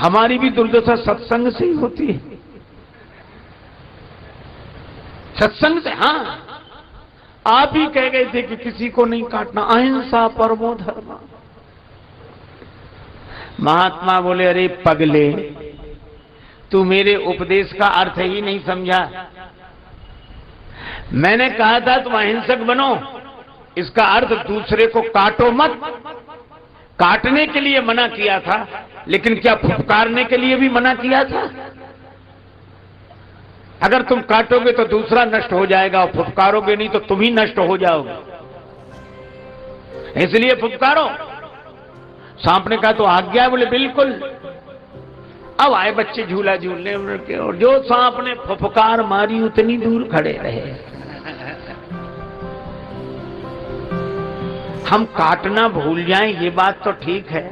हमारी भी दुर्दशा सत्संग से ही होती है, सत्संग से। हाँ, आप ही कह गए थे कि किसी को नहीं काटना, अहिंसा परमो धर्म। महात्मा बोले, अरे पगले, तू मेरे उपदेश का अर्थ ही नहीं समझा। मैंने कहा था तुम अहिंसक बनो, इसका अर्थ दूसरे को काटो मत। काटने के लिए मना किया था, लेकिन क्या फुफकारने के लिए भी मना किया था? अगर तुम काटोगे तो दूसरा नष्ट हो जाएगा, और फुफकारोगे नहीं तो तुम ही नष्ट हो जाओगे, इसलिए फुफकारो। सांप ने कहा तो आज्ञा है? बोले बिल्कुल। अब आए बच्चे झूला झूलने के, और जो सांप ने फुफकार मारी उतनी दूर खड़े रहे। हम काटना भूल जाएं ये बात तो ठीक है,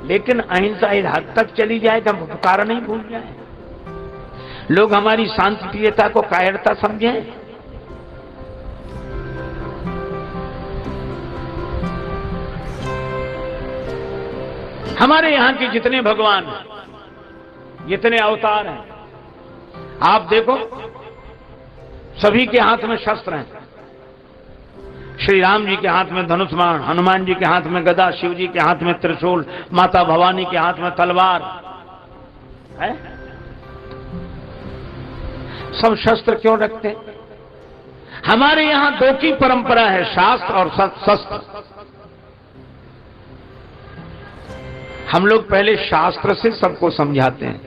लेकिन अहिंसा इस हद तक चली जाए कि हम फुफकार नहीं भूल जाएं। लोग हमारी शांतिप्रियता को कायरता समझें। हमारे यहां के जितने भगवान हैं, जितने अवतार हैं, आप देखो सभी के हाथ में शस्त्र हैं। श्री राम जी के हाथ में धनुष बाण, हनुमान जी के हाथ में गदा, शिव जी के हाथ में त्रिशूल, माता भवानी के हाथ में तलवार है। सब शस्त्र क्यों रखते हैं? हमारे यहां दो की परंपरा है, शास्त्र और शस्त्र। हम लोग पहले शास्त्र से सबको समझाते हैं।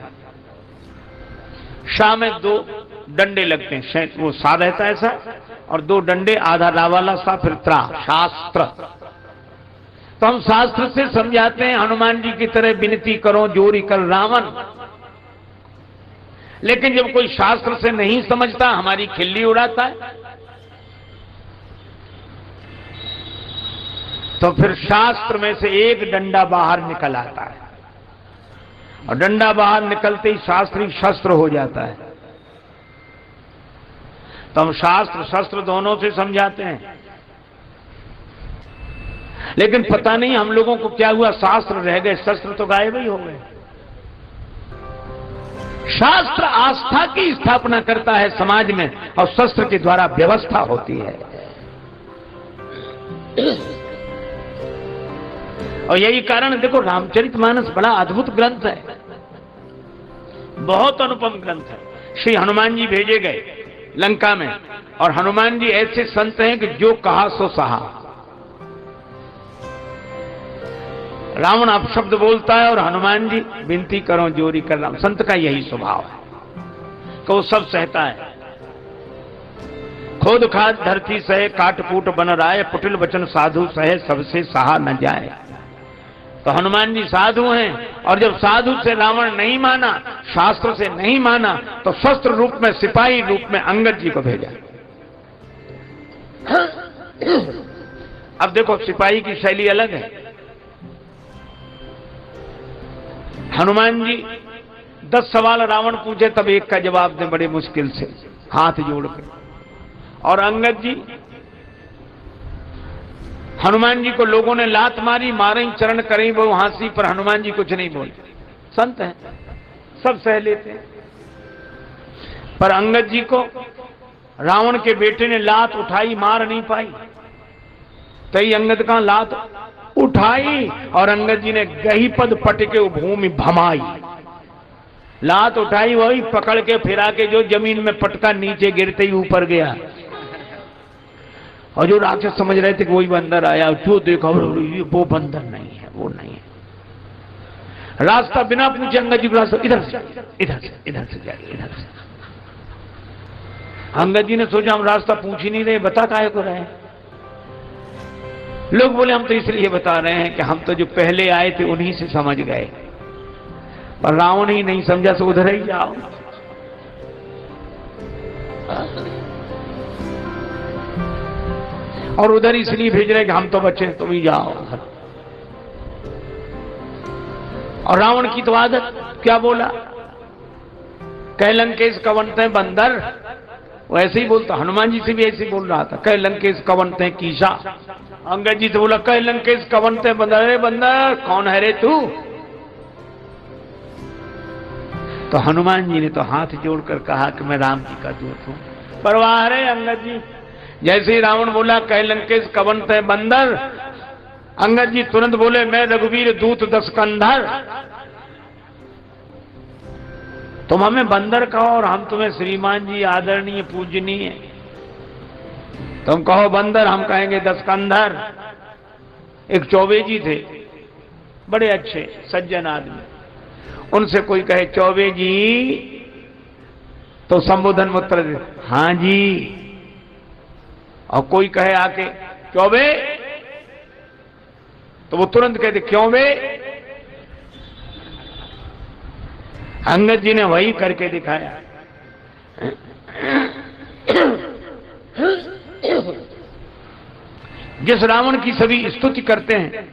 शाह में दो डंडे लगते हैं, वो सा रहता है ऐसा, और दो डंडे, आधा लावाला सा, फिर त्रा, शास्त्र। तो हम शास्त्र से समझाते हैं, हनुमान जी की तरह विनती करो जोरी कर रावण। लेकिन जब कोई शास्त्र से नहीं समझता, हमारी खिल्ली उड़ाता है, तो फिर शास्त्र में से एक डंडा बाहर निकल आता है, और डंडा बाहर निकलते ही शास्त्री शस्त्र हो जाता है। तो हम शास्त्र शस्त्र दोनों से समझाते हैं, लेकिन पता नहीं हम लोगों को क्या हुआ, शास्त्र रह गए, शस्त्र तो गायब ही हो गए। शास्त्र आस्था की स्थापना करता है समाज में, और शस्त्र के द्वारा व्यवस्था होती है। और यही कारण देखो, रामचरितमानस बड़ा अद्भुत ग्रंथ है, बहुत अनुपम ग्रंथ है। श्री हनुमान जी भेजे गए लंका में, और हनुमान जी ऐसे संत हैं कि जो कहा सो सहा। रावण अपशब्द बोलता है और हनुमान जी विनती करो जोरी कर राम। संत का यही स्वभाव है कि वो सब सहता है। खोद खाद धरती सहे, काट कूट बन राय, कुटिल वचन साधु सहे, सबसे सहा न जाए। तो हनुमान जी साधु हैं, और जब साधु से रावण नहीं माना, शास्त्र से नहीं माना, तो शस्त्र रूप में, सिपाही रूप में अंगद जी को भेजा। अब देखो सिपाही की शैली अलग है। हनुमान जी 10 सवाल रावण पूछे, तब एक का जवाब दे बड़े मुश्किल से, हाथ जोड़कर। और अंगद जी, हनुमान जी को लोगों ने लात मारी, मारे चरण करें वो हांसी, पर हनुमान जी कुछ नहीं बोले। संत हैं, सब सह लेते हैं। पर अंगद जी को रावण के बेटे ने लात उठाई, मार नहीं पाई। तई अंगद का लात उठाई, और अंगद जी ने गही पद पटके भूमि भमाई। लात उठाई, वही पकड़ के फिरा के जो जमीन में पटका, नीचे गिरते ही ऊपर गया। और जो राक्षस समझ रहे थे कि वही बंदर आया, जो देखा वो बंदर नहीं है, वो नहीं है। रास्ता बिना पूछे अंगद जी को रास्ता, इधर से इधर से इधर से जाइए, इधर से। अंगद जी ने सोचा हम रास्ता पूछ ही नहीं रहे, बता काहे को रहे। लोग बोले हम तो इसलिए बता रहे हैं कि हम तो जो पहले आए थे उन्हीं से समझ गए, पर रावण ही नहीं समझा, तो उधर ही जाओ। और उधर इसलिए भेज रहे कि हम तो बच्चे, तुम ही जाओ। और रावण की तो आदत, क्या बोला, कह लंकेश कवनते बंदर, वो ऐसे ही बोलता। हनुमान जी से भी ऐसे ही बोल रहा था, कह लंकेश कवनते कीशा। अंगद जी से बोला, कह लंकेश कवनते बंदर। अरे बंदर, कौन है रे तू? तो हनुमान जी ने तो हाथ जोड़कर कहा कि मैं राम जी का दूत हूं। परवाह रहे अंगद जी, जैसे ही रावण बोला कह लंकेश कवन तय बंदर, अंगद जी तुरंत बोले मैं रघुवीर दूत 10 कंधर। तुम हमें बंदर कहो और हम तुम्हें श्रीमान जी आदरणीय पूजनीय, तुम कहो बंदर हम कहेंगे 10 कंधर। एक चौबे जी थे, बड़े अच्छे सज्जन आदमी, उनसे कोई कहे चौबे जी तो संबोधन में उत्तर दे हां जी, और कोई कहे आके चौबे तो वो तुरंत कहते क्यों बे। अंगद जी ने वही करके दिखाया। जिस रावण की सभी स्तुति करते हैं,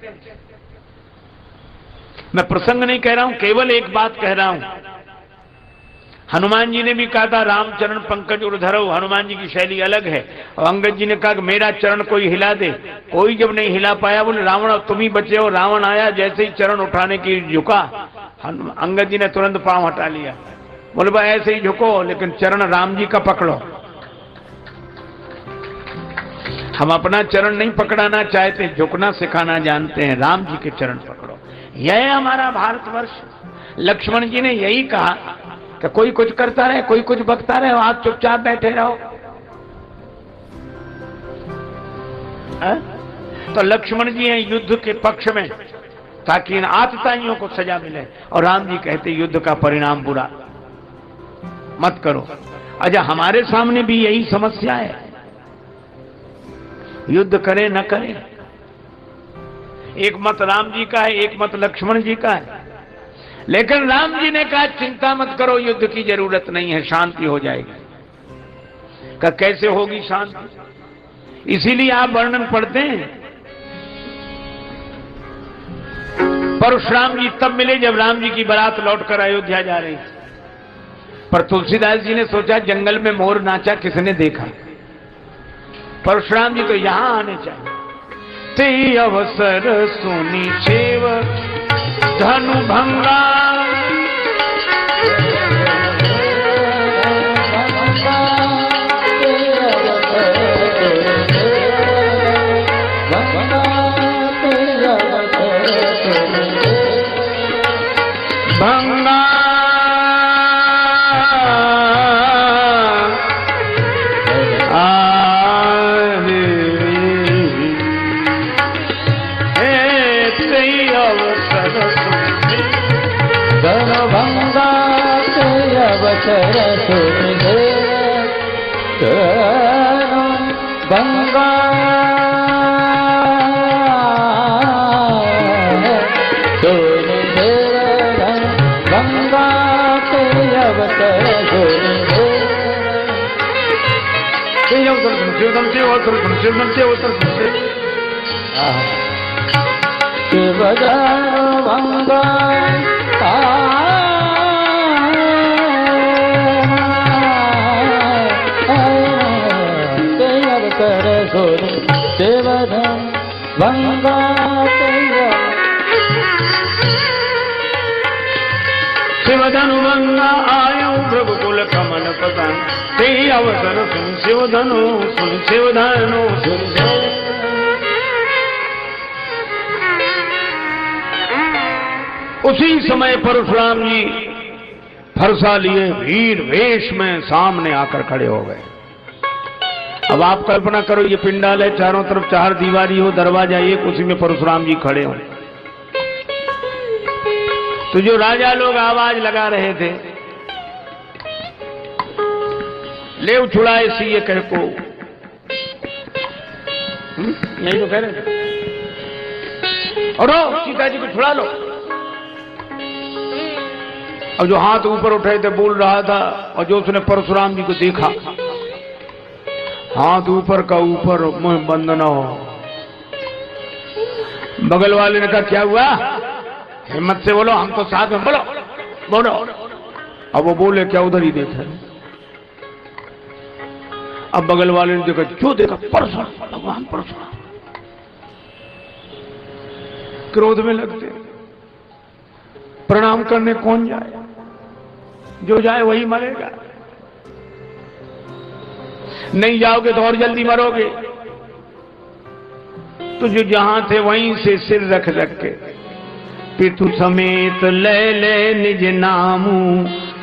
मैं प्रसंग नहीं कह रहा हूं, केवल एक बात कह रहा हूं। हनुमान जी ने भी कहा था रामचरण पंकज उर्धरव, हनुमान जी की शैली अलग है। और अंगद जी ने कहा कि मेरा चरण कोई हिला दे, कोई जब नहीं हिला पाया बोले रावण अब तुम ही बचे हो। रावण आया, जैसे ही चरण उठाने की झुका, अंगद जी ने तुरंत पांव हटा लिया, बोले भाई ऐसे ही झुको लेकिन चरण राम जी का पकड़ो। हम अपना चरण नहीं पकड़ाना चाहते, झुकना सिखाना जानते हैं, राम जी के चरण पकड़ो। यह है हमारा भारतवर्ष। लक्ष्मण जी ने यही कहा कि कोई कुछ करता रहे, कोई कुछ बकता रहे, आप चुपचाप बैठे रहो। तो लक्ष्मण जी हैं युद्ध के पक्ष में, ताकि इन आतताइयों को सजा मिले, और राम जी कहते युद्ध का परिणाम बुरा मत करो। अच्छा, हमारे सामने भी यही समस्या है, युद्ध करें न करें। एक मत राम जी का है, एक मत लक्ष्मण जी का है, लेकिन राम जी ने कहा चिंता मत करो, युद्ध की जरूरत नहीं है, शांति हो जाएगी। का कैसे होगी शांति? इसीलिए आप वर्णन पढ़ते हैं, परशुराम जी तब मिले जब राम जी की बारात लौटकर अयोध्या जा रही थी। पर तुलसीदास जी ने सोचा जंगल में मोर नाचा किसने देखा, परशुराम जी तो यहां आने चाहिए। ते अवसर सुनी सेव धनु भंगा, भंगा गंगा गंगा के अवसर देवधन गंगा शिवधनु गंगा आयु रघुकुल कमल पतन, ते अवसर सुन शिवधनु सुन शिवधनु सुन। उसी समय परशुराम जी फरसा लिए वीर वेश में सामने आकर खड़े हो गए। अब आप कल्पना करो, ये पिंडाल है, चारों तरफ 4 दीवारी हो, दरवाजा एक, उसी में परशुराम जी खड़े हो। तो जो राजा लोग आवाज लगा रहे थे, ले छुड़ाए सीए कह को, यही तो कह रहे थे, और सीता जी को छुड़ा लो। और जो हाथ ऊपर उठाए थे बोल रहा था, और जो उसने परशुराम जी को देखा, हाथ ऊपर का ऊपर मुंह बंद न हो। बगल वाले ने कहा क्या हुआ, हिम्मत से बोलो, हम तो साथ में, बोलो बोलो। अब वो बोले क्या, उधर ही देखा। अब बगल वाले ने देखा, जो देखा परशुराम, भगवान परशुराम। क्रोध में लगते, प्रणाम करने कौन जाए। जो जाए वही मरेगा, नहीं जाओगे तो और जल्दी मरोगे। तो जो जहां थे वहीं से सिर रख रख के पितु समेत ले ले निज नामू,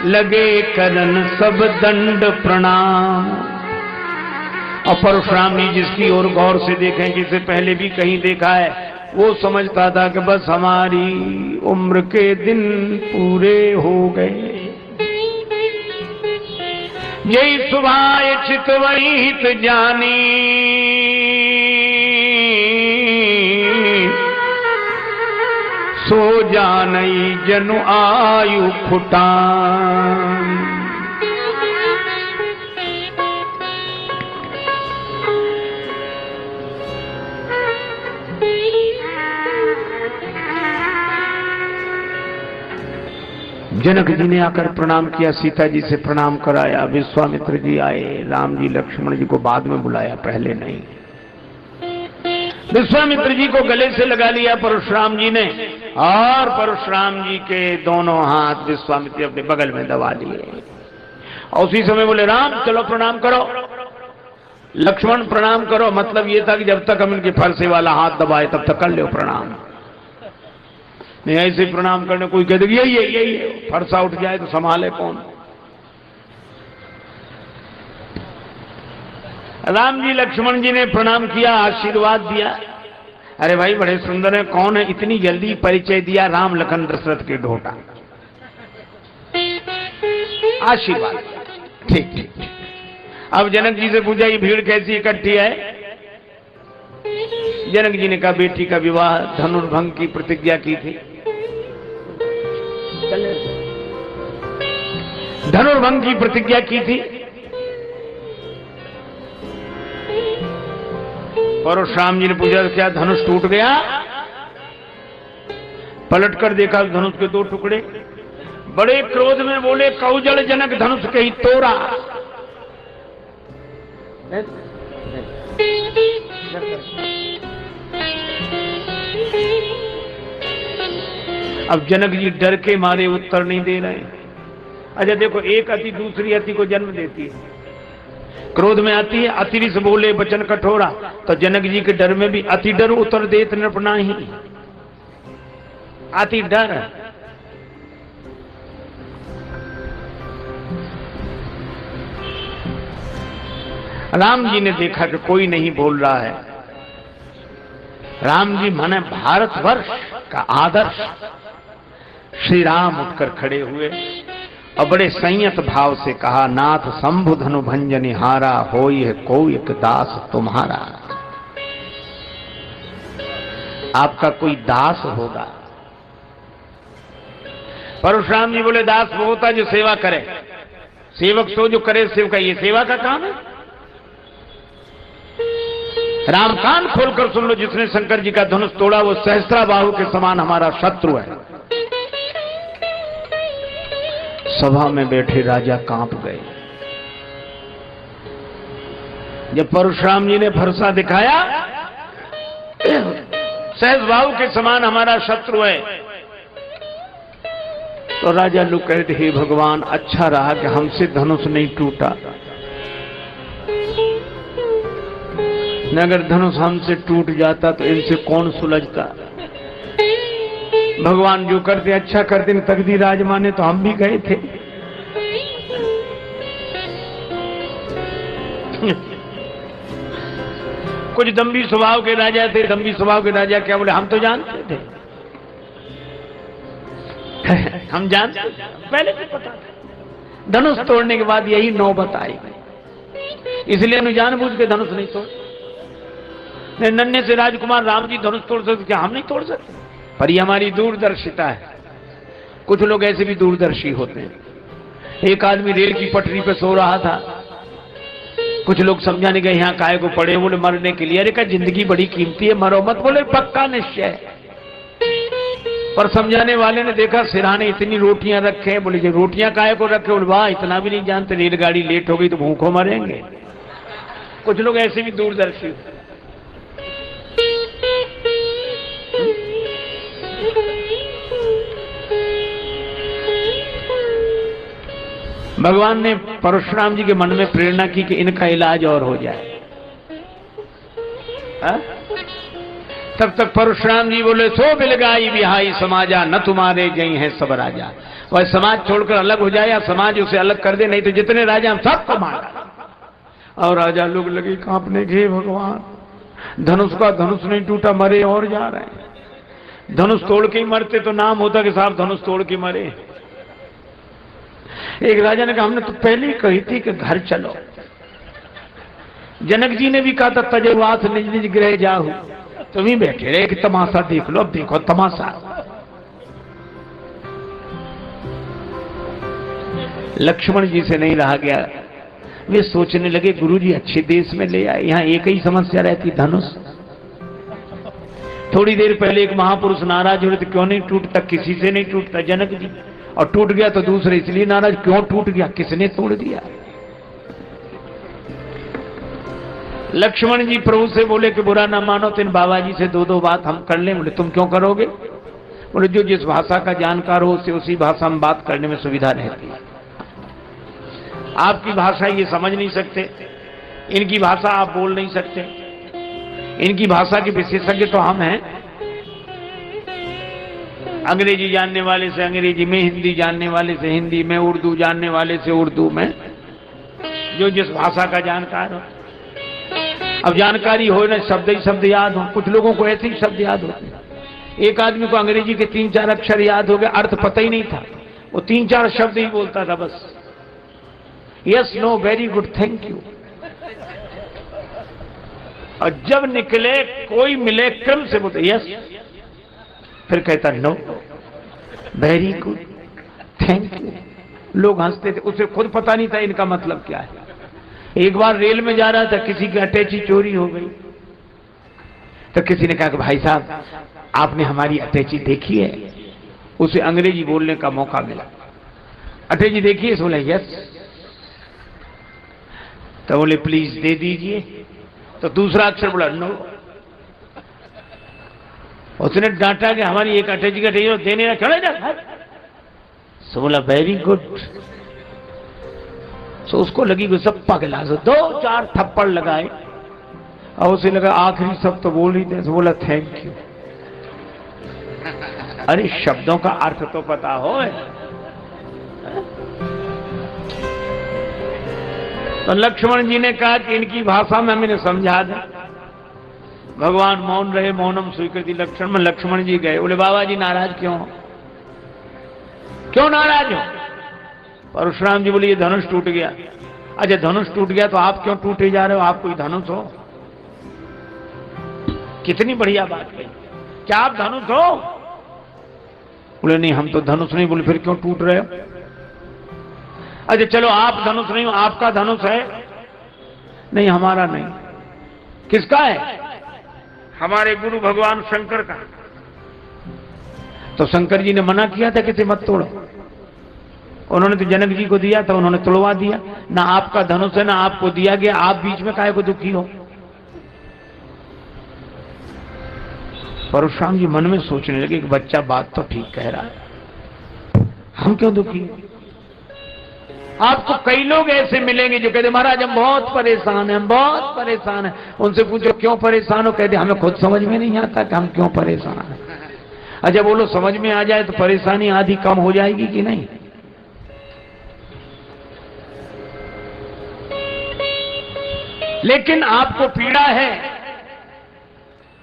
लगे करन सब दंड प्रणाम। और परशुराम जी जिसकी ओर गौर से देखें, जिसे पहले भी कहीं देखा है, वो समझता था कि बस हमारी उम्र के दिन पूरे हो गए। यही सुभाए चित वही हित जानी, सो जानई जनु आयु खुटान। जनक जी ने आकर प्रणाम किया, सीता जी से प्रणाम कराया, विश्वामित्र जी आए, राम जी लक्ष्मण जी को बाद में बुलाया, पहले नहीं। विश्वामित्र जी को गले से लगा लिया परशुराम जी ने, और परशुराम जी के दोनों हाथ विश्वामित्र जी अपने बगल में दबा लिए। और उसी समय बोले, राम चलो प्रणाम करो, लक्ष्मण प्रणाम करो। मतलब ये था कि जब तक हम इनके फरसे वाला हाथ दबाए तब तक कर लो प्रणाम, नहीं ऐसे प्रणाम करने कोई कह देगा यही फरसा उठ जाए तो संभाले कौन। राम जी लक्ष्मण जी ने प्रणाम किया, आशीर्वाद दिया। अरे भाई बड़े सुंदर है, कौन है, इतनी जल्दी परिचय दिया, राम लखन दशरथ के ढोटा। आशीर्वाद ठीक ठीक। अब जनक जी से पूछा ये भीड़ कैसी इकट्ठी है। जनक जी ने कहा बेटी का विवाह धनुर्भंग की प्रतिज्ञा की थी, धनुर्भंग की प्रतिज्ञा की थी। परशुराम जी ने पूछा क्या धनुष टूट गया? पलटकर देखा धनुष के दो टुकड़े। बड़े क्रोध में बोले, कौजल जनक धनुष कहीं तोड़ा। अब जनक जी डर के मारे उत्तर नहीं दे रहे। अच्छा देखो, एक अति दूसरी अति को जन्म देती है, क्रोध में आती है, अति से बोले वचन कठोरा। तो जनक जी के डर में भी अति डर उत्तर देत नृपना ही, अति डर। राम जी ने देखा कि कोई नहीं बोल रहा है। राम जी माने भारतवर्ष का आदर्श। श्री राम उठकर खड़े हुए और बड़े संयत भाव से कहा, नाथ शंभु धनु भंजनि हारा, होई है कोई एक दास तुम्हारा। आपका कोई दास होगा। परशुराम जी बोले, दास वो होता जो सेवा करे, सेवक तो जो करे सेवका, ये सेवा का काम है। राम कान खोलकर सुन लो, जिसने शंकर जी का धनुष तोड़ा वो सहस्त्राबाहु के समान हमारा शत्रु है। सभा में बैठे राजा कांप गए। जब परशुराम जी ने भरोसा दिखाया, सहस्त्राबाहु के समान हमारा शत्रु है, तो राजा लोग कहते, हे भगवान अच्छा रहा कि हमसे धनुष नहीं टूटा, न अगर धनुष हमसे टूट जाता तो इनसे कौन सुलझता। भगवान जो करते अच्छा करते, तकदीर आजमाने तो हम भी गए थे। कुछ दम्भी स्वभाव के राजा थे। दम्भी स्वभाव के राजा क्या बोले, हम तो जानते थे, हम जानते पहले से पता था। धनुष तोड़ने के बाद यही नौबत आई, इसलिए उन्हें जानबूझ के धनुष नहीं तोड़। नन्हे से राजकुमार राम जी धनुष तोड़ सकते, क्या हम नहीं तोड़ सकते? पर ये हमारी दूरदर्शिता है। कुछ लोग ऐसे भी दूरदर्शी होते हैं। एक आदमी रेल की पटरी पे सो रहा था, कुछ लोग समझाने गए यहाँ काहे को पड़े, बोले मरने के लिए। अरे का जिंदगी बड़ी कीमती है, मरो मत। बोले पक्का निश्चय। पर समझाने वाले ने देखा सिरहाने इतनी रोटियां रखे, बोले जो रोटियां काहे को रखे, बोले वाह इतना भी नहीं जानते, रेलगाड़ी लेट हो गई तो भूखों मरेंगे। कुछ लोग ऐसे भी दूरदर्शी। भगवान ने परशुराम जी के मन में प्रेरणा की कि इनका इलाज और हो जाए। तब तक परशुराम जी बोले, सो बिलगाई बिहाई समाजा, न तुम्हारे जई हैं सब राजा। वह समाज छोड़कर अलग हो जाए या समाज उसे अलग कर दे, नहीं तो जितने राजा हम सबको मारा। और राजा लोग लगे कांपने के, भगवान धनुष का धनुष नहीं टूटा, मरे और जा रहे हैं। धनुष तोड़ के ही मरते तो नाम होता कि साहब धनुष तोड़ के मरे। एक राजा ने कहा, हमने तो पहले ही कही थी कि घर चलो। जनक जी ने भी कहा था, तजवास निज निज गृह जाहु। तुम ही बैठे रहे कि तमाशा देख लो। अब देखो तमाशा। लक्ष्मण जी से नहीं रहा गया। वे सोचने लगे, गुरुजी अच्छे देश में ले आए, यहां एक ही समस्या रहती, धनुष। थोड़ी देर पहले एक महापुरुष नाराज हो रहे थे, क्यों नहीं टूटता, किसी से नहीं टूटता, जनक जी। और टूट गया तो दूसरे इसलिए नाराज, क्यों टूट गया, किसने तोड़ दिया। लक्ष्मण जी प्रभु से बोले कि बुरा ना मानो तो इन बाबा जी से दो बात हम कर लें। बोले तुम क्यों करोगे। बोले जो जिस भाषा का जानकार हो उससे उसी भाषा में बात करने में सुविधा रहती है। आपकी भाषा ये समझ नहीं सकते, इनकी भाषा आप बोल नहीं सकते, इनकी भाषा के विशेषज्ञ तो हम हैं। अंग्रेजी जानने वाले से अंग्रेजी में, हिंदी जानने वाले से हिंदी में, उर्दू जानने वाले से उर्दू में, जो जिस भाषा का जानकार हो। अब जानकारी हो ना, शब्द ही शब्द याद हो। कुछ लोगों को ऐसे ही शब्द याद होते हैं। एक आदमी को अंग्रेजी के 3-4 अक्षर याद हो गए, अर्थ पता ही नहीं था, वो 3-4 शब्द ही बोलता था बस। Yes, no, very good, thank you. और जब निकले कोई मिले क्रम से बोलते यस, फिर कहता no, very good, thank you. लोग हंसते थे, उसे खुद पता नहीं था इनका मतलब क्या है। एक बार रेल में जा रहा था, किसी की अटैची चोरी हो गई, तो किसी ने कहा कि भाई साहब आपने हमारी अटैची देखी है। उसे अंग्रेजी बोलने का मौका मिला। अटैची देखिए, बोले यस। तो बोले प्लीज दे दीजिए। तो दूसरा अक्षर बोला नो। उसने डांटा कि हमारी एक अटैची का देने ना, चले जा। सो बोला वेरी गुड। तो उसको लगी गुस्सा के लाश 2-4 थप्पड़ लगाए और उसे लगा आखिरी सब तो बोल ही थे। तो बोला थैंक यू। अरे शब्दों का अर्थ तो पता हो। तो लक्ष्मण जी ने कहा कि इनकी भाषा में मैंने समझा दे। भगवान मौन रहे, मौनम स्वीकृति लक्षण में। लक्ष्मण जी गए, बोले बाबा जी नाराज क्यों हो, क्यों नाराज हो। परशुराम जी बोले ये धनुष टूट गया। अच्छा धनुष टूट गया तो आप क्यों टूटे जा रहे हो, आप कोई धनुष हो। कितनी बढ़िया बात कही, क्या आप धनुष हो। बोले नहीं हम तो धनुष नहीं। बोले फिर क्यों टूट रहे हो। अच्छा चलो आप धनुष नहीं हो, आपका धनुष है। नहीं हमारा नहीं। किसका है। हमारे गुरु भगवान शंकर का। तो शंकर जी ने मना किया था कि मत तोड़ो। उन्होंने तो जनक जी को दिया था, उन्होंने तोड़वा दिया। ना आपका धनुष है ना आपको दिया गया, आप बीच में काहे को दुखी हो। परशुराम जी मन में सोचने लगे कि बच्चा बात तो ठीक कह रहा है, हम क्यों दुखी। आपको कई लोग ऐसे मिलेंगे जो कहते महाराज हम बहुत परेशान हैं, हम बहुत परेशान हैं। उनसे पूछो क्यों परेशान हो, कहते हमें खुद समझ में नहीं आता कि हम क्यों परेशान हैं। अच्छा बोलो समझ में आ जाए तो परेशानी आधी कम हो जाएगी कि नहीं। लेकिन आपको पीड़ा है,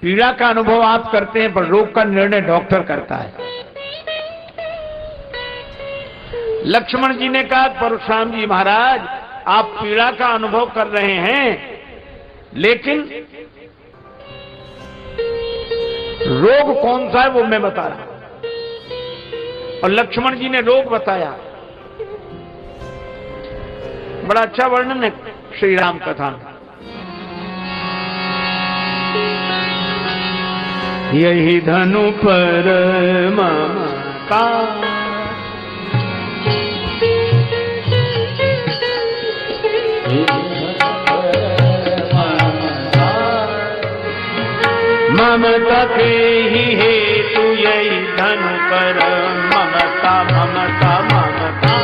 पीड़ा का अनुभव आप करते हैं, पर रोग का निर्णय डॉक्टर करता है। लक्ष्मण जी ने कहा परशुराम जी महाराज आप पीड़ा का अनुभव कर रहे हैं, लेकिन रोग कौन सा है वो मैं बता रहा हूं। और लक्ष्मण जी ने रोग बताया। बड़ा अच्छा वर्णन है श्री राम कथा में। यही धनु पर ममता ममता के ही हेतु यही धनु पर ममता ममता ममता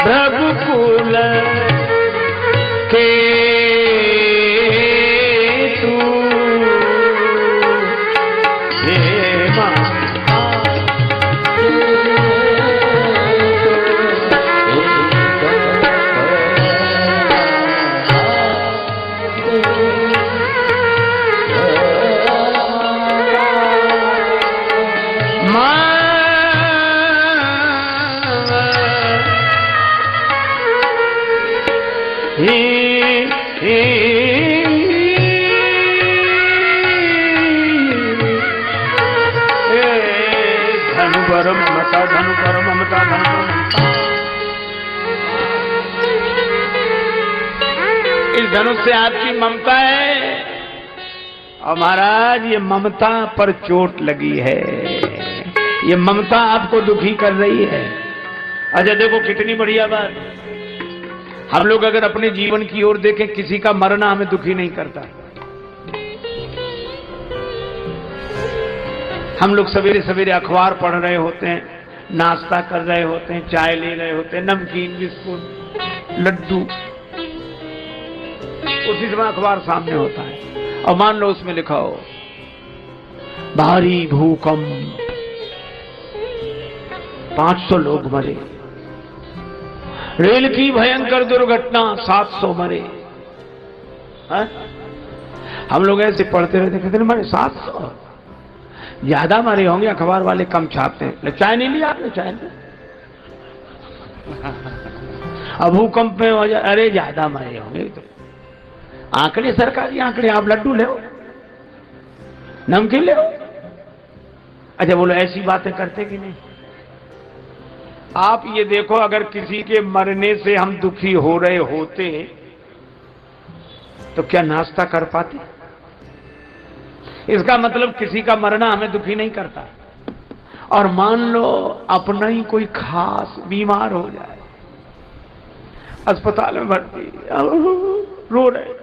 भ्रगुकुल के तू हे ममता धनु पर ममता धनु पर ममता। इस धनुष से आपकी ममता है और महाराज ये ममता पर चोट लगी है, ये ममता आपको दुखी कर रही है। अच्छा देखो कितनी बढ़िया बात, हम लोग अगर अपने जीवन की ओर देखें, किसी का मरना हमें दुखी नहीं करता। हम लोग सवेरे सवेरे अखबार पढ़ रहे होते हैं, नाश्ता कर रहे होते हैं, चाय ले रहे होते हैं, नमकीन बिस्कुट लड्डू, उसी समय अखबार सामने होता है और मान लो उसमें लिखा हो भारी भूकंप, 500 लोग मरे, रेल की भयंकर दुर्घटना, 700 मरे। हा? हम लोग ऐसे पढ़ते रहते, कितने मरे? 700। ज्यादा मरे होंगे, अखबार वाले कम छापते हैं। चाय नहीं लिया आपने? चाय नहीं। अब भूकंप में वजह, अरे ज्यादा मरे होंगे। तो आंकड़े, सरकारी आंकड़े, आप लड्डू ले, नमकीन ले। अच्छा बोलो, ऐसी बातें करते कि नहीं? आप ये देखो, अगर किसी के मरने से हम दुखी हो रहे होते तो क्या नाश्ता कर पाते? इसका मतलब किसी का मरना हमें दुखी नहीं करता। और मान लो अपना ही कोई खास बीमार हो जाए, अस्पताल में भर्ती, रो रहे,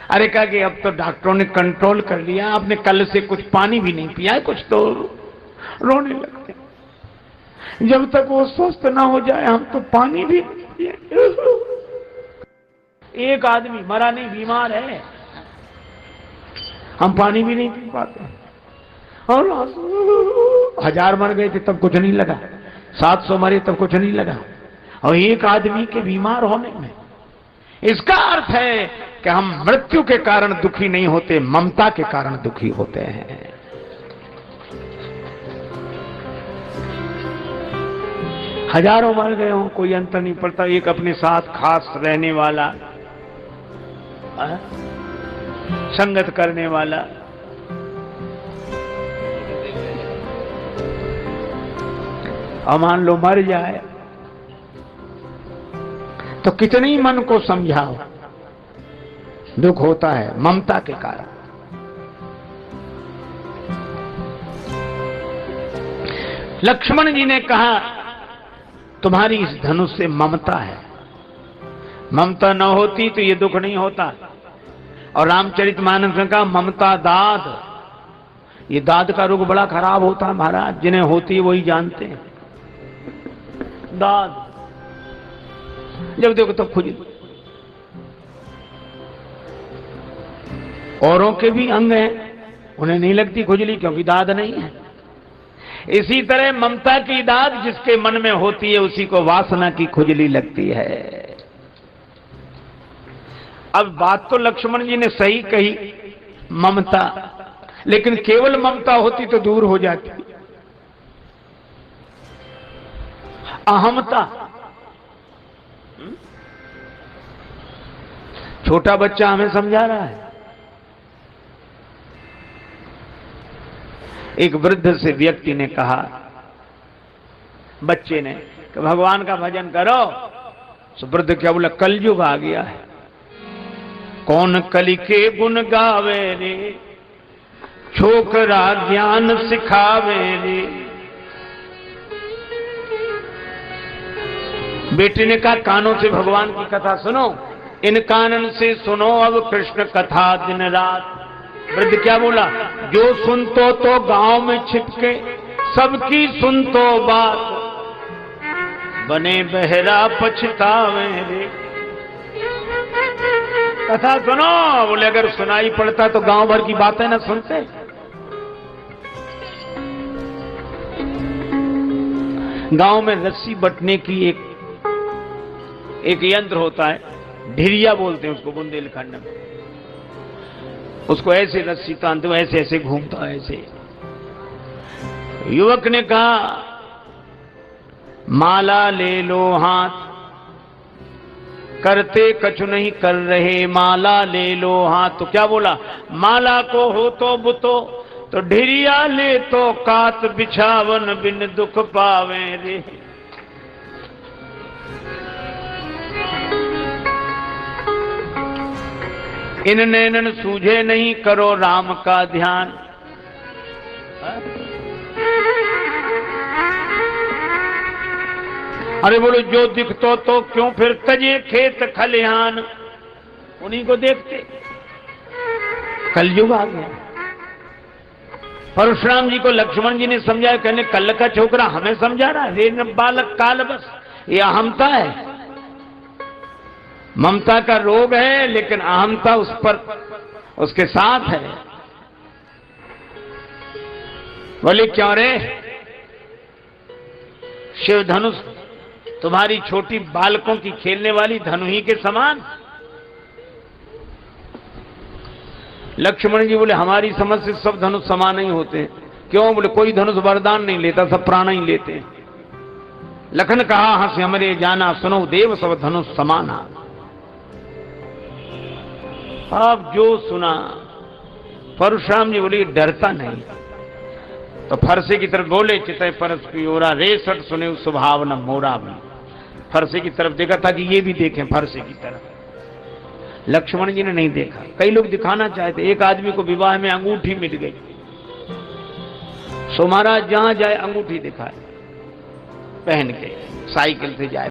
अरे कहा कि अब तो डॉक्टरों ने कंट्रोल कर लिया, आपने कल से कुछ पानी भी नहीं पिया है, कुछ तो रोने लगते। जब तक वो स्वस्थ ना हो जाए हम तो पानी भी नहीं पिए। एक आदमी मरा नहीं, बीमार है, हम पानी भी नहीं पी पाते। और 1000 मर गए थे तब कुछ नहीं लगा, 700 मरे तब कुछ नहीं लगा, और एक आदमी के बीमार होने में। इसका अर्थ है कि हम मृत्यु के कारण दुखी नहीं होते, ममता के कारण दुखी होते हैं। हजारों मर गए हों, कोई अंतर नहीं पड़ता। एक अपने साथ खास रहने वाला, संगत करने वाला, और मान लो मर जाए तो कितनी मन को समझाओ, दुख होता है ममता के कारण। लक्ष्मण जी ने कहा तुम्हारी इस धनुष से ममता है, ममता न होती तो ये दुख नहीं होता। और रामचरितमानस में कहा ममता दाद, ये दाद का रोग बड़ा खराब होता है महाराज, जिन्हें होती है वही जानते हैं। दाद जब देखो तो खुजली, औरों के भी अंग हैं, उन्हें नहीं लगती खुजली क्योंकि दाद नहीं है। इसी तरह ममता की दाद जिसके मन में होती है उसी को वासना की खुजली लगती है। अब बात तो लक्ष्मण जी ने सही कही, ममता, लेकिन केवल ममता होती तो दूर हो जाती। अहमता, छोटा बच्चा हमें समझा रहा है। एक वृद्ध से व्यक्ति ने कहा, बच्चे ने, कि भगवान का भजन करो। तो वृद्ध क्या बोला, कलयुग आ गया है, कौन कलि के गुण गावे रे, छोकरा ज्ञान सिखावे रे। बेटे ने कहा कानों से भगवान की कथा सुनो, इन कानन से सुनो अब कृष्ण कथा दिन रात। वृद्ध क्या बोला, जो सुन तो गांव में छिपके सबकी सुन तो बात, बने बहरा पछतावे रे। कथा सुनो। बोले अगर सुनाई पड़ता तो गांव भर की बातें ना सुनते। गांव में रस्सी बटने की एक यंत्र होता है, ढिरिया बोलते हैं उसको बुंदेलखंड में। उसको ऐसे रस्सी तानते हो, ऐसे ऐसे घूमता है ऐसे। युवक ने कहा माला ले लो हाथ, करते कछु नहीं कर रहे, माला ले लो हाथ। तो क्या बोला, माला को हो तो बुतो, तो ढिरिया ले तो कात, बिछावन बिन दुख पावे रे। इन नैनन सूझे नहीं, करो राम का ध्यान। अरे बोलो जो दिखतो तो क्यों फिर तजे खेत खलिहान, उन्हीं को देखते। कलयुग आ गया। परशुराम जी को लक्ष्मण जी ने समझाया, कहने कल का छोकरा हमें समझा रहा है, रे बालक काल बस। ये अहमता है, ममता का रोग है, लेकिन अहमता उस पर उसके साथ है। बोले क्यों रे, शिव धनुष तुम्हारी छोटी बालकों की खेलने वाली धनु ही के समान। लक्ष्मण जी बोले हमारी समझ से सब धनुष समान नहीं होते। क्यों? बोले कोई धनुष वरदान नहीं लेता, सब प्राण ही लेते हैं। लखन कहा हंस हमरे जाना, सुनो देव सब धनुष समाना। अब जो सुना, परशुराम जी बोले डरता नहीं। तो फरसे की तरफ बोले चितय परस की ओरा, रेसट सुने स्वभाव न मोरा भी। फरसे की तरफ देखा ताकि ये भी देखें फरसे की तरफ। लक्ष्मण जी ने नहीं देखा। कई लोग दिखाना चाहते। एक आदमी को विवाह में अंगूठी मिल गई, सो महाराज जहां जाए अंगूठी दिखाए, पहन के साइकिल से जाए।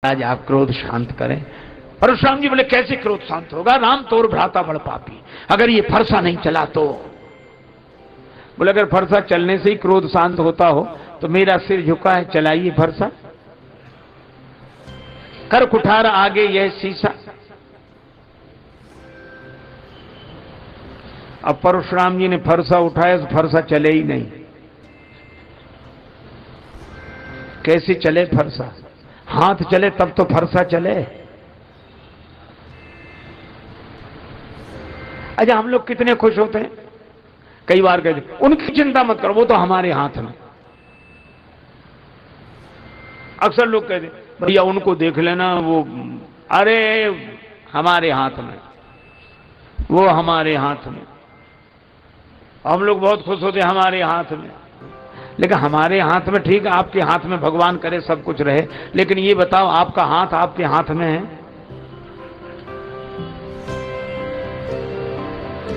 आज आप क्रोध शांत करें। परशुराम जी बोले कैसे क्रोध शांत होगा, राम तोर भ्राता बड़ पापी, अगर ये फरसा नहीं चला तो। बोले अगर फरसा चलने से ही क्रोध शांत होता हो तो मेरा सिर झुका है, चलाइए फरसा। कर कुठार आगे यह शीशा। अब परशुराम जी ने फरसा उठाया तो फरसा चले ही नहीं। कैसे चले फरसा, हाथ चले तब तो फरसा चले। अच्छा हम लोग कितने खुश होते हैं, कई बार कहते उनकी चिंता मत करो, वो तो हमारे हाथ में। अक्सर लोग कहते भैया उनको देख लेना, वो अरे हमारे हाथ में, वो हमारे हाथ में। हम लोग बहुत खुश होते हैं हमारे हाथ में, लेकिन हमारे हाथ में ठीक है, आपके हाथ में भगवान करे सब कुछ रहे, लेकिन ये बताओ आपका हाथ आपके हाथ में है।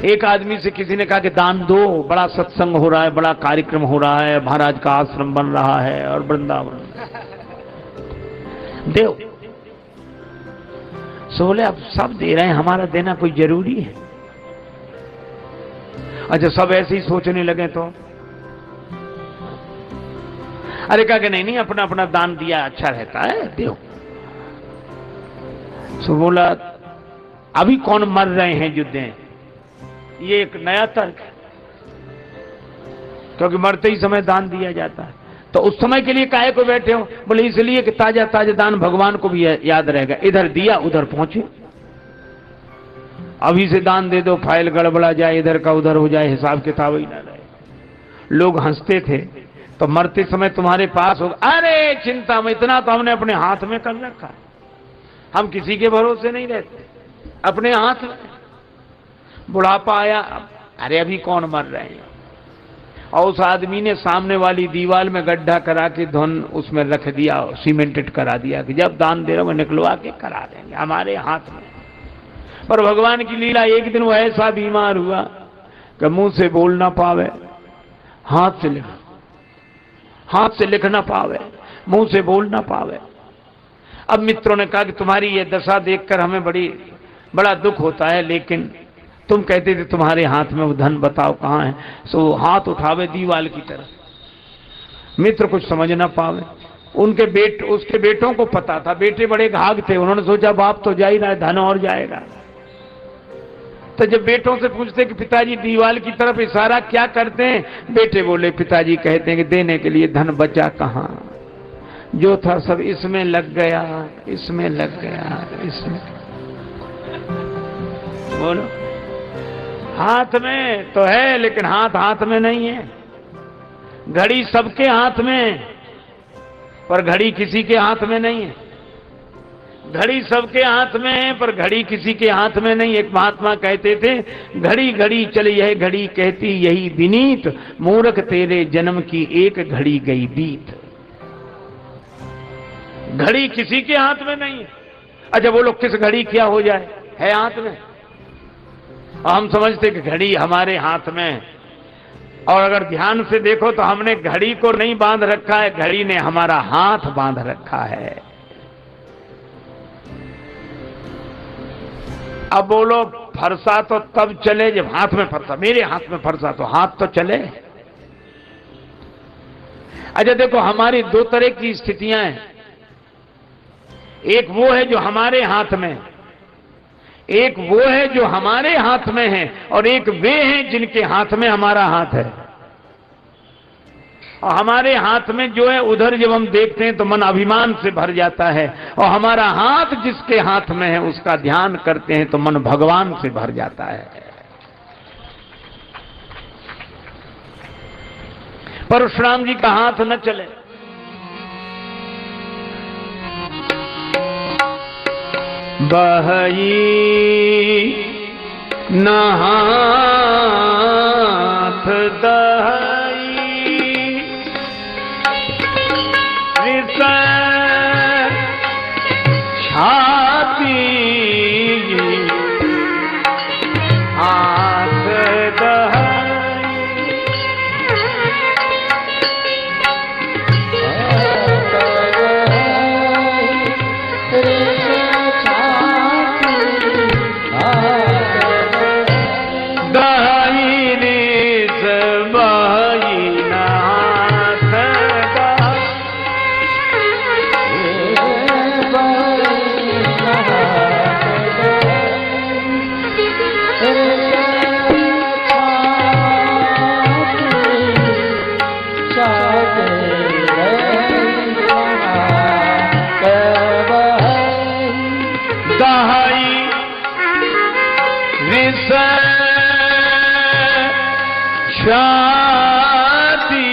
एक आदमी से किसी ने कहा कि दान दो, बड़ा सत्संग हो रहा है, बड़ा कार्यक्रम हो रहा है, महाराज का आश्रम बन रहा है और वृंदावन दो। सो बोले अब सब दे रहे हैं, हमारा देना कोई जरूरी है? अच्छा सब ऐसे ही सोचने लगे तो अरे कहा कि नहीं अपना अपना दान दिया अच्छा रहता है, दो। सो बोला अभी कौन मर रहे हैं जो दें, ये एक नया तर्क है, क्योंकि मरते ही समय दान दिया जाता है। तो उस समय के लिए काहे को बैठे हो? बोले इसलिए कि ताजा ताजा दान भगवान को भी याद रहेगा, इधर दिया उधर पहुंचे। अभी से दान दे दो, फाइल गड़बड़ा जाए, इधर का उधर हो जाए, हिसाब किताब ही ना रहे। लोग हंसते थे तो मरते समय तुम्हारे पास होगा, अरे चिंता में, इतना तो हमने अपने हाथ में कर रखा, हम किसी के भरोसे नहीं रहते, अपने हाथ में। बुढ़ापा आया, अरे अभी कौन मर रहे हैं। और उस आदमी ने सामने वाली दीवार में गड्ढा करा के धन उसमें रख दिया, सीमेंटेड करा दिया कि जब दान दे रहा हूं निकलवा के करा देंगे, हमारे हाथ में। पर भगवान की लीला, एक दिन वो ऐसा बीमार हुआ कि मुंह से बोल ना पावे, हाथ से लिख ना पावे, मुंह से बोल ना पावे। अब मित्रों ने कहा कि तुम्हारी ये दशा देखकर हमें बड़ा दुख होता है, लेकिन तुम कहते थे तुम्हारे हाथ में वो धन, बताओ कहां है। सो हाथ उठावे दीवाल की तरफ। मित्र कुछ समझ ना पावे। उसके बेटों को पता था, बेटे बड़े घाघ थे, उन्होंने सोचा बाप तो जा ही रहा है, धन और जाएगा। तो जब बेटों से पूछते कि पिताजी दीवाल की तरफ इशारा क्या करते हैं, बेटे बोले पिताजी कहते हैं कि देने के लिए धन बचा कहां, जो था सब इसमें लग गया, इसमें लग गया, इसमें। बोलो हाथ में तो है, लेकिन हाथ में नहीं है। घड़ी सबके हाथ में, पर घड़ी किसी के हाथ में नहीं है। घड़ी सबके हाथ में है, पर घड़ी किसी के हाथ में नहीं। एक महात्मा कहते थे, घड़ी घड़ी चली यह घड़ी कहती यही विनीत, मूर्ख तेरे जन्म की एक घड़ी गई बीत। घड़ी किसी के हाथ में नहीं है। अच्छा बोलो किस घड़ी क्या हो जाए, है हाथ में। और हम समझते कि घड़ी हमारे हाथ में है, और अगर ध्यान से देखो तो हमने घड़ी को नहीं बांध रखा है, घड़ी ने हमारा हाथ बांध रखा है। अब बोलो फरसा तो तब चले जब हाथ में फरसा, मेरे हाथ में फरसा तो हाथ तो चले। अच्छा देखो हमारी दो तरह की स्थितियां हैं, एक वो है जो हमारे हाथ में, एक वो है जो हमारे हाथ में है, और एक वे हैं जिनके हाथ में हमारा हाथ है। और हमारे हाथ में जो है उधर जब हम देखते हैं तो मन अभिमान से भर जाता है, और हमारा हाथ जिसके हाथ में है उसका ध्यान करते हैं तो मन भगवान से भर जाता है। परशुराम जी का हाथ न चले। बहई न हाथ दहई रिस छाती हाथ दहाई विष शादी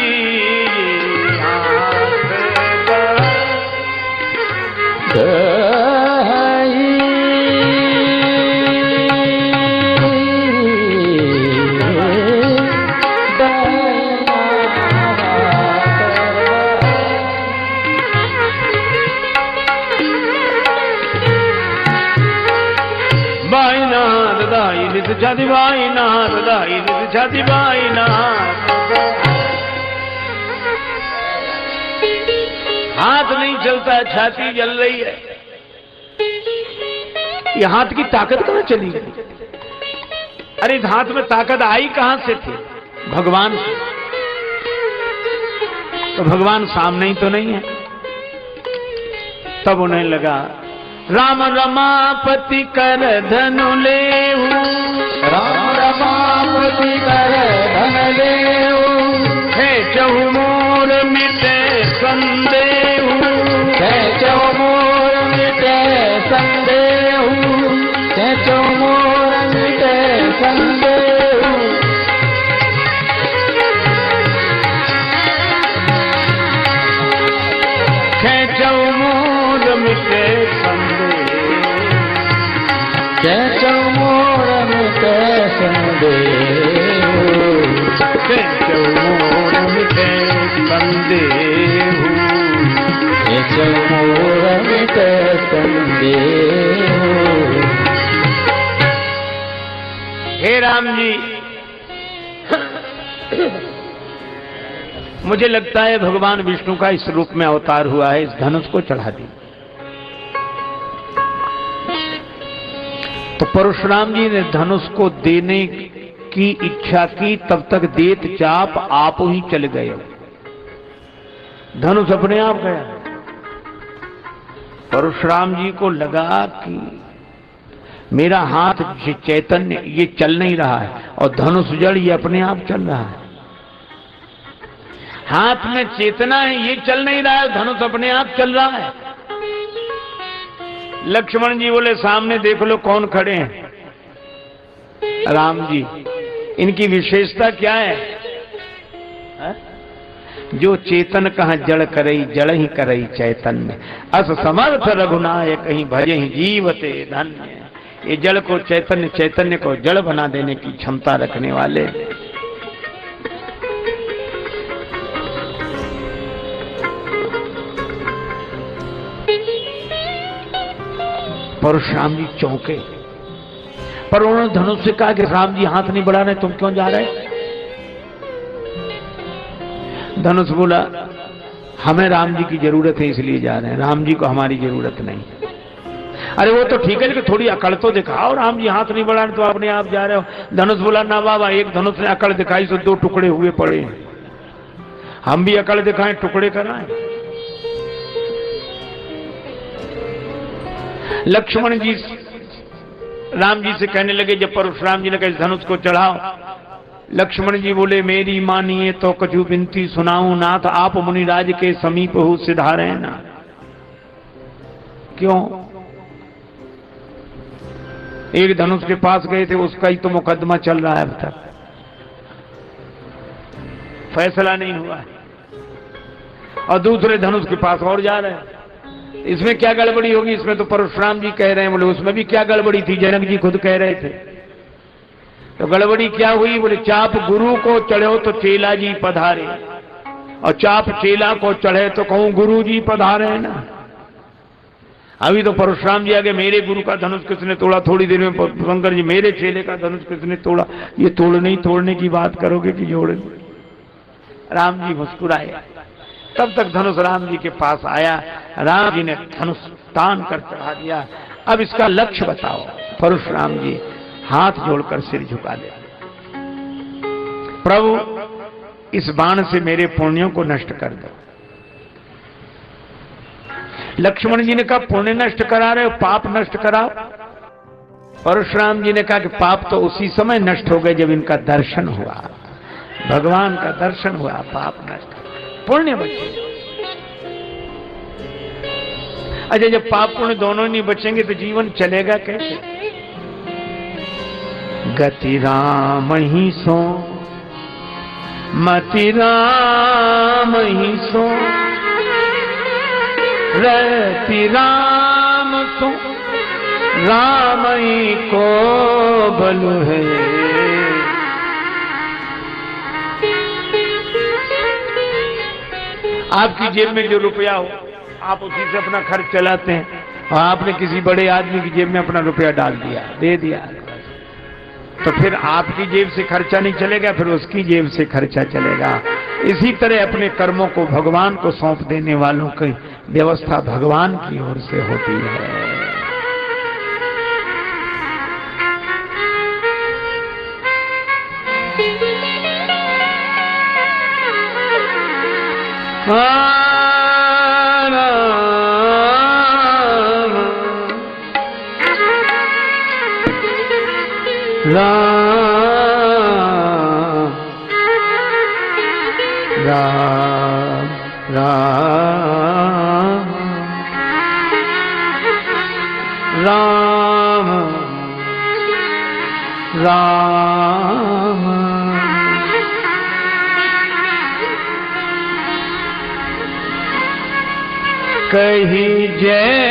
छाती बाई नाथ दाई छाती बाई नाथ। हाथ नहीं चलता है, छाती जल रही है। ये हाथ की ताकत कहां चली गई? अरे इस हाथ में ताकत आई कहां से थी? भगवान से। तो भगवान सामने ही तो नहीं है। तब उन्हें लगा राम रमापति कर धनु लेहू, राम रमापति कर धन लेहू, है चहु मोर मिटे संदेहू, है चहु मोर मिटे संदेहू, है चहु मोर मिटे संदेहू। है चहु मोर मिटे कैचो मोर मिटे संदेहू, कैचो मोर मिटे संदेहू, कैचो मोर मिटे संदेहू। हे राम जी, मुझे लगता है भगवान विष्णु का इस रूप में अवतार हुआ है। इस धनुष को चढ़ा दी। तो परशुराम जी ने धनुष को देने की इच्छा की, तब तक देत चाप आप ही चले गए। धनुष अपने आप गया। परशुराम जी को लगा कि मेरा हाथ चैतन्य ये चल नहीं रहा है और धनुष जड़ ये अपने आप चल रहा है। हाथ में चेतना है, ये चल नहीं रहा है, धनुष अपने आप चल रहा है। लक्ष्मण जी बोले सामने देख लो कौन खड़े हैं। राम जी, इनकी विशेषता क्या है? जो चेतन कहां जड़ करई, जड़ ही करई चैतन्य, अस समर्थ रघुनायक कहीं भजे ही जीवते धन्य। ये जड़ को चैतन्य, चैतन्य को जड़ बना देने की क्षमता रखने वाले। परशुराम जी चौंके, पर उन्होंने धनुष से कहा कि राम जी हाथ नहीं बढ़ा रहे, तुम क्यों जा रहे? धनुष बोला हमें राम जी की जरूरत है इसलिए जा रहे हैं, राम जी को हमारी जरूरत नहीं। अरे वो तो ठीक है लेकिन थोड़ी अकड़ तो दिखाओ, राम जी हाथ नहीं बढ़ा रहे तो अपने आप जा रहे हो। धनुष बोला ना बाबा, एक धनुष ने अकड़ दिखाई तो 2 टुकड़े हुए पड़े हैं, हम भी अकड़ दिखाएं, टुकड़े कराएं। लक्ष्मण जी राम जी से कहने लगे, जब परशुराम जी ने कहा धनुष को चढ़ाओ, लक्ष्मण जी बोले मेरी मानिए तो कछु विनती सुनाऊं नाथ, आप मुनिराज के समीप हो सिधारे ना। क्यों? एक धनुष के पास गए थे, उसका ही तो मुकदमा चल रहा है, अब तक फैसला नहीं हुआ है, और दूसरे धनुष के पास और जा रहे हैं। इसमें क्या गड़बड़ी होगी? इसमें तो परशुराम जी कह रहे हैं। बोले उसमें भी क्या गड़बड़ी थी? जनक जी खुद कह रहे थे। तो गड़बड़ी क्या हुई? बोले चाप गुरु को चढ़ो तो चेला जी पधारे, और चाप चेला को चढ़े तो कहूं गुरु जी पधारे ना। अभी तो परशुराम जी आगे मेरे गुरु का धनुष किसने तोड़ा, थोड़ी देर में शंकर जी मेरे चेले का धनुष किसने तोड़ा। ये तोड़ने ही तोड़ने की बात करोगे कि जोड़ेंगे? राम जी मुस्कुराए। तब तक धनुष राम जी के पास आया, राम जी ने धनुष तान कर चढ़ा दिया। अब इसका लक्ष्य बताओ। परशुराम जी हाथ जोड़कर सिर झुका दे, प्रभु इस बाण से मेरे पुण्यों को नष्ट कर दो। लक्ष्मण जी ने कहा पुण्य नष्ट करा रहे हो, पाप नष्ट कराओ। परशुराम जी ने कहा कि पाप तो उसी समय नष्ट हो गए जब इनका दर्शन हुआ, भगवान का दर्शन हुआ, पाप नष्ट। पुण्य बचेगा। अच्छा, जब पाप पुण्य दोनों नहीं बचेंगे तो जीवन चलेगा कैसे? गति राम ही सो मति राम ही सो, रति राम सो राम ही को बलु है। आपकी जेब में जो रुपया हो आप उसी से अपना खर्च चलाते हैं, और आपने किसी बड़े आदमी की जेब में अपना रुपया डाल दिया, दे दिया, तो फिर आपकी जेब से खर्चा नहीं चलेगा, फिर उसकी जेब से खर्चा चलेगा। इसी तरह अपने कर्मों को भगवान को सौंप देने वालों की व्यवस्था भगवान की ओर से होती है। राम राम राम राम कही जय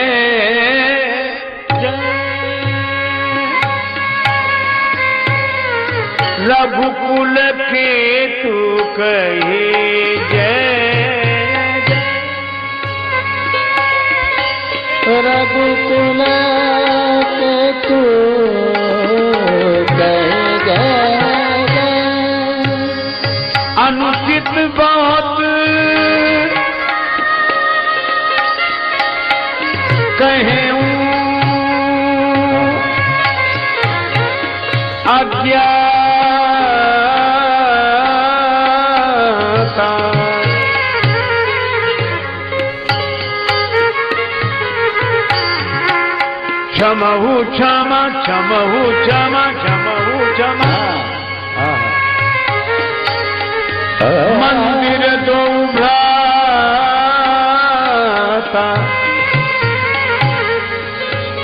रघुकुल के तू कहे जय, रघुकुल के तू कहे जय। अनुचित बहुत कहूं अज्ञाता, क्षमहु क्षमा क्षमहु क्षमा क्षमहु क्षमा। मंदिर दो भ्राता,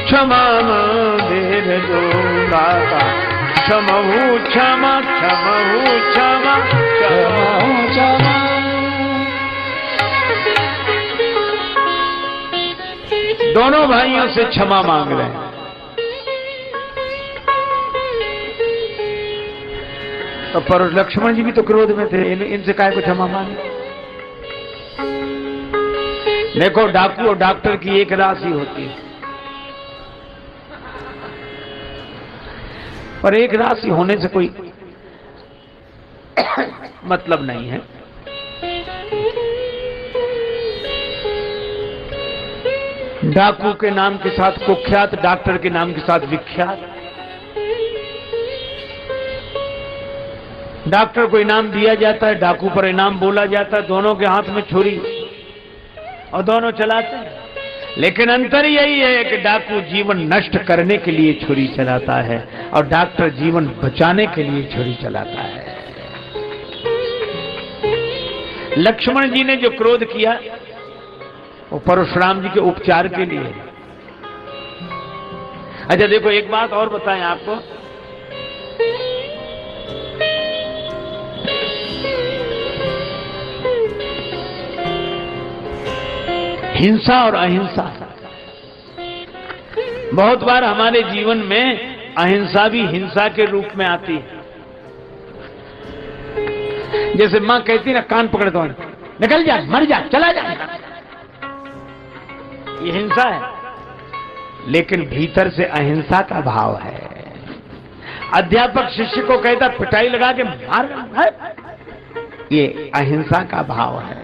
क्षमा मंदिर दो भ्राता, क्षमहु क्षमा क्षमहु क्षमा क्षमहु क्षमा। दोनों भाइयों से क्षमा मांग रहे हैं। तो पर लक्ष्मण जी भी तो क्रोध में थे, इनसे काहे को क्षमा मांगे? देखो, डाकू और डॉक्टर की एक राशि होती है, पर एक राशि होने से कोई मतलब नहीं है। डाकू के नाम के साथ कुख्यात, डॉक्टर के नाम के साथ विख्यात। डॉक्टर को इनाम दिया जाता है, डाकू पर इनाम बोला जाता है, दोनों के हाथ में छुरी और दोनों चलाते हैं। लेकिन अंतर यही है कि डाकू जीवन नष्ट करने के लिए छुरी चलाता है और डॉक्टर जीवन बचाने के लिए छुरी चलाता है। लक्ष्मण जी ने जो क्रोध किया वो परशुराम जी के उपचार के लिए। अच्छा देखो, एक बात और बताएं आपको, हिंसा और अहिंसा। बहुत बार हमारे जीवन में अहिंसा भी हिंसा के रूप में आती है। जैसे मां कहती ना, कान पकड़ दो, निकल जा, मर जा, चला जा, ये हिंसा है। लेकिन भीतर से अहिंसा का भाव है। अध्यापक शिष्य को कहता पिटाई लगा के मार, ये अहिंसा का भाव है।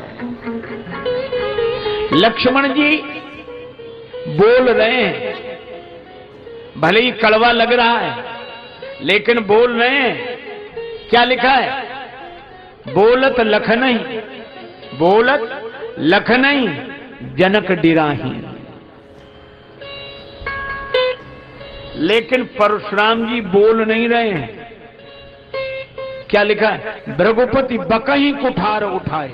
लक्ष्मण जी बोल रहे हैं, भले ही कड़वा लग रहा है, लेकिन बोल रहे हैं। क्या लिखा है? बोलत लख नहीं, बोलत लख नहीं, जनक डिराही। लेकिन परशुराम जी बोल नहीं रहे हैं। क्या लिखा है? भृगुपति बकही कुठार उठाए।